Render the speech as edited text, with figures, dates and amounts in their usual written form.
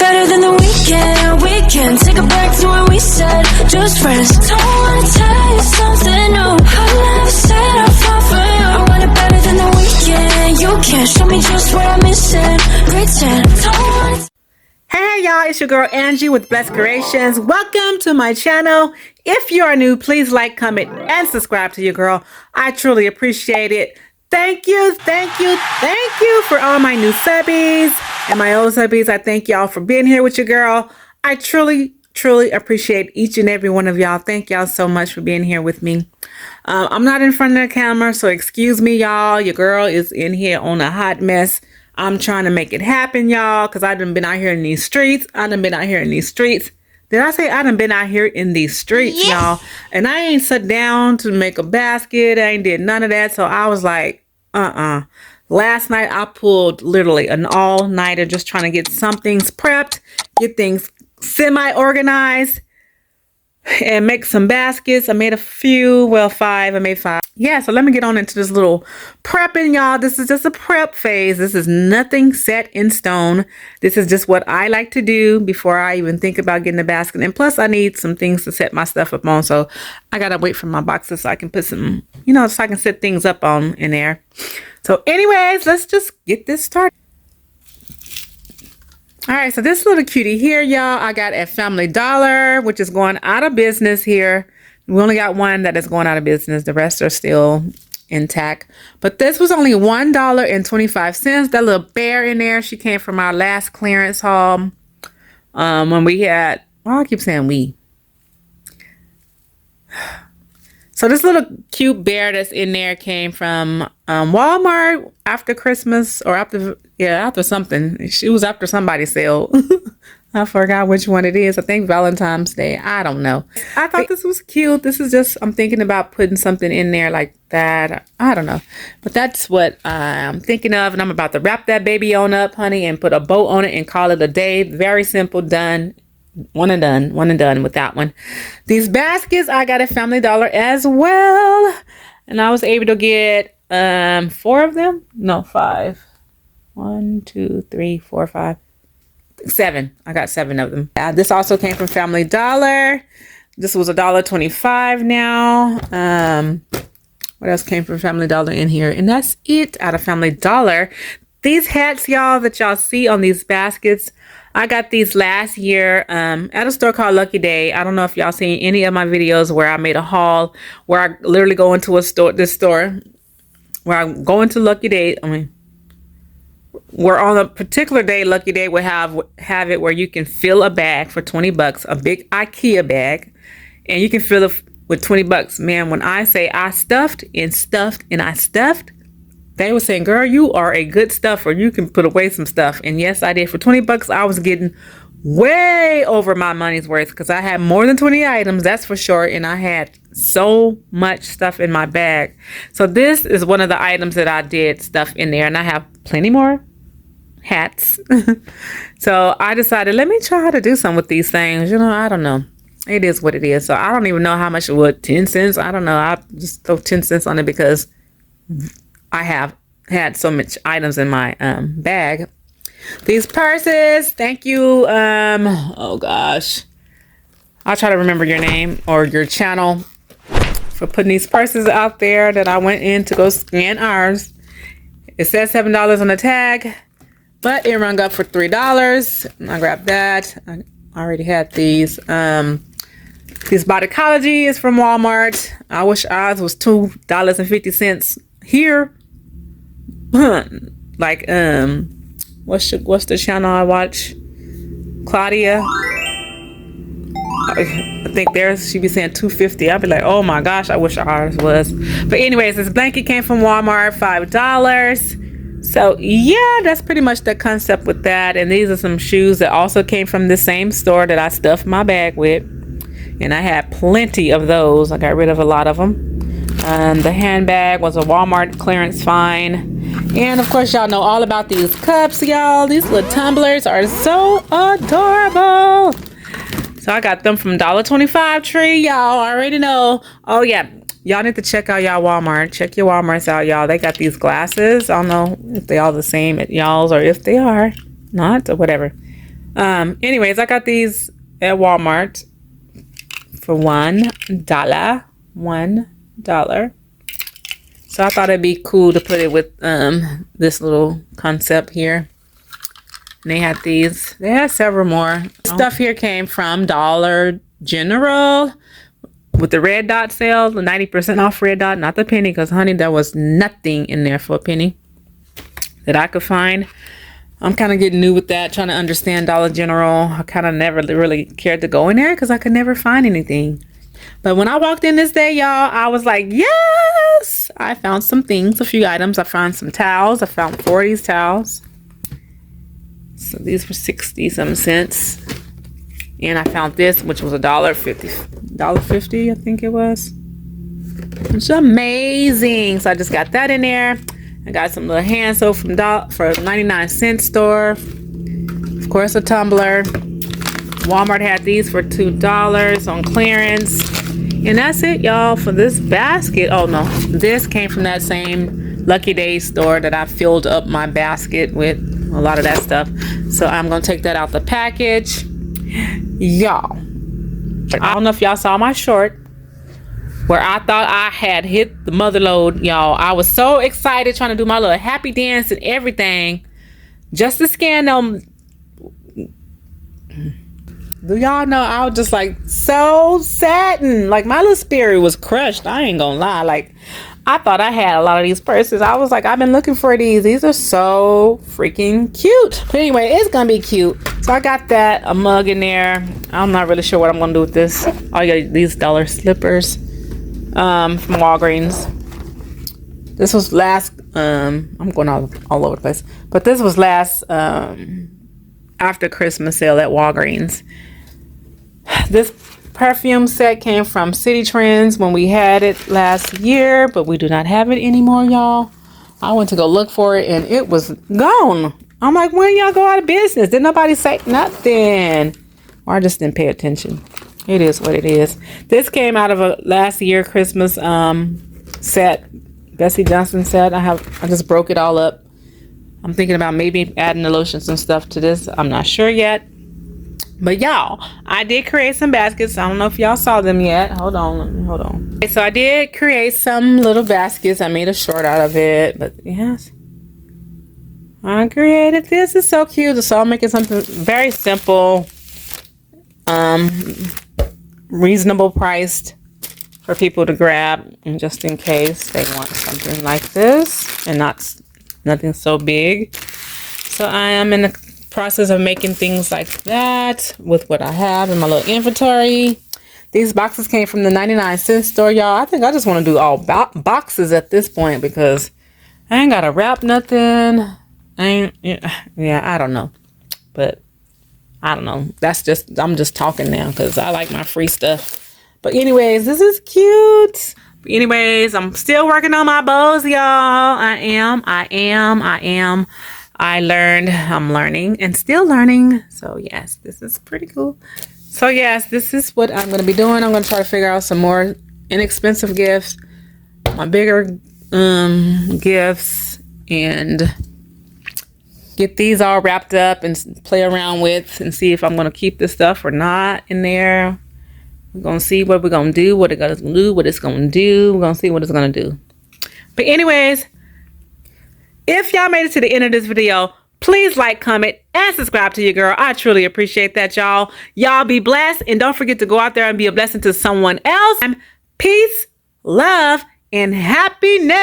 better than the weekend. We can take a break to what we said. Just friends. Don't wanna tell you something new. I never said I'll fall for you. I want it better than the weekend. You can show me just what I'm missing. Pretend. Don't wanna. Hey y'all, it's your girl Angie with Blessed Creations. Welcome to my channel. If you are new, please like, comment, and subscribe to your girl. I truly appreciate it. Thank you for all my new subbies and my old subbies. I thank y'all for being here with your girl. I truly appreciate each and every one of y'all. Thank y'all so much for being here with me. I'm not in front of the camera, so excuse me, y'all. Your girl is in here on a hot mess. I'm trying to make it happen, y'all, because I done been out here in these streets. Did I say I done been out here in these streets, y'all? And I ain't sat down to make a basket. I ain't did none of that. So I was like, Last night I pulled literally an all-nighter just trying to get some things prepped, get things semi-organized, and make some baskets. I made a few, well, 5. I made 5. Yeah, so let me get on into this little prepping, y'all. This is just a prep phase. This is nothing set in stone. This is just what I like to do before I even think about getting a basket. And plus, I need some things to set my stuff up on. So I got to wait for my boxes so I can put some, so I can set things up on in there. So anyways, let's just get this started. All right, so this little cutie here, y'all, I got at Family Dollar, which is going out of business here. We only got one that is going out of business. The rest are still intact. But this was only $1.25. That little bear in there, she came from our last clearance haul. When we had, well, I keep saying we. So this little cute bear that's in there came from Walmart after Christmas or after something. She was after somebody's sale. I forgot which one it is. I think Valentine's Day. I don't know. I thought this was cute. This is just, I'm thinking about putting something in there like that. I don't know. But that's what I'm thinking of. And I'm about to wrap that baby on up, honey, and put a bow on it and call it a day. Very simple, done. One and done with that one. These baskets I got at Family Dollar as well. And I was able to get 4 of them. No, 5. 1, 2, 3, 4, 5. 7. I got 7 of them. This also came from Family Dollar. This was $1.25 now. What else came from Family Dollar in here? And that's it out of Family Dollar. These hats, y'all, that y'all see on these baskets, I got these last year at a store called Lucky Day. I don't know if y'all seen any of my videos where I made a haul where I literally go into this store where I go into Lucky Day. Where on a particular day, Lucky Day would have it where you can fill a bag for $20, a big IKEA bag, and you can fill it with $20. Man, when I say I stuffed, they were saying, girl, you are a good stuffer. You can put away some stuff. And yes, I did. For $20, I was getting way over my money's worth because I had more than 20 items, that's for sure. And I had so much stuff in my bag. So this is one of the items that I did stuff in there. And I have plenty more hats. So I decided, let me try to do something with these things. I don't know. It is what it is. So I don't even know how much it would. 10 cents. I don't know. I just throw 10 cents on it because I have had so much items in my bag. These purses, thank you. Oh gosh, I'll try to remember your name or your channel for putting these purses out there that I went in to go scan ours. It says $7 on the tag, but it rung up for $3. I grabbed that. I already had these. This Bodycology is from Walmart. I wish ours was $2.50 here. Like what's the channel I watch? Claudia. I think she be saying $2.50. I'd be like, oh my gosh, I wish ours was. But anyways, this blanket came from Walmart, $5. So yeah, that's pretty much the concept with that. And these are some shoes that also came from the same store that I stuffed my bag with. And I had plenty of those. I got rid of a lot of them. The handbag was a Walmart clearance find. And of course, y'all know all about these cups, y'all. These little tumblers are so adorable. So I got them from $1.25 Tree. Y'all already know. Oh yeah, y'all need to check out y'all Walmart. Check your Walmarts out, y'all. They got these glasses. I don't know if they all the same at y'all's or if they are not or whatever. Anyways, I got these at Walmart for $1. $1. So I thought it'd be cool to put it with this little concept here. And they had these. They had several more. Stuff here came from Dollar General with the red dot sale, the 90% off red dot, not the penny, because honey, there was nothing in there for a penny that I could find. I'm kind of getting new with that, trying to understand Dollar General. I kind of never really cared to go in there because I could never find anything. But when I walked in this day, y'all, I was like, yes! I found some things, a few items. I found some towels. I found 4 of these towels. So these were 60-some cents. And I found this, which was $1.50. $1.50, I think it was. It's amazing. So I just got that in there. I got some little hand soap from for 99-cent store. Of course, a tumbler. Walmart had these for $2 on clearance. And that's it, y'all, for this basket. Oh, no. This came from that same Lucky Days store that I filled up my basket with a lot of that stuff. So I'm going to take that out the package. Y'all, I don't know if y'all saw my short where I thought I had hit the mother load, y'all. I was so excited trying to do my little happy dance and everything just to scan them. Do y'all know I was just like so saddened? Like my little spirit was crushed. I ain't gonna lie. Like I thought I had a lot of these purses. I was like, I've been looking for these. These are so freaking cute. But anyway, it's gonna be cute. So I got that, a mug in there. I'm not really sure what I'm gonna do with this. Oh, I got these dollar slippers from Walgreens. This was last I'm going all over the place, but this was last after Christmas sale at Walgreens. This perfume set came from City Trends when we had it last year, but we do not have it anymore, y'all. I went to go look for it and it was gone. I'm like, when y'all go out of business? Did nobody say nothing? Or I just didn't pay attention. It is what it is. This came out of a last year Christmas set, Bessie Johnson set. I just broke it all up. I'm thinking about maybe adding the lotions and stuff to this. I'm not sure yet. But y'all, I did create some baskets. I don't know if y'all saw them yet. Hold on. Okay, so I did create some little baskets. I made a short out of it. But yes, I created this. It's so cute. So I'm making something very simple. Reasonable priced for people to grab. And just in case they want something like this. And nothing so big. So I am in the process of making things like that with what I have in my little inventory. These boxes came from the 99-cent store, y'all. I think I just want to do all boxes at this point because I ain't gotta wrap nothing. Yeah, I don't know, but I don't know. I'm just talking now because I like my free stuff. But anyways, this is cute. But anyways, I'm still working on my bows, y'all. I am. I'm learning and still learning. So yes, this is pretty cool. So yes, this is what I'm going to be doing. I'm going to try to figure out some more inexpensive gifts, my bigger gifts, and get these all wrapped up and play around with and see if I'm going to keep this stuff or not in there. We're going to see what we're going to do, what it's going to do, what it's going to do. We're going to see what it's going to do. But anyways, if y'all made it to the end of this video, please like, comment, and subscribe to your girl. I truly appreciate that, y'all. Y'all be blessed. And don't forget to go out there and be a blessing to someone else. Peace, love, and happiness.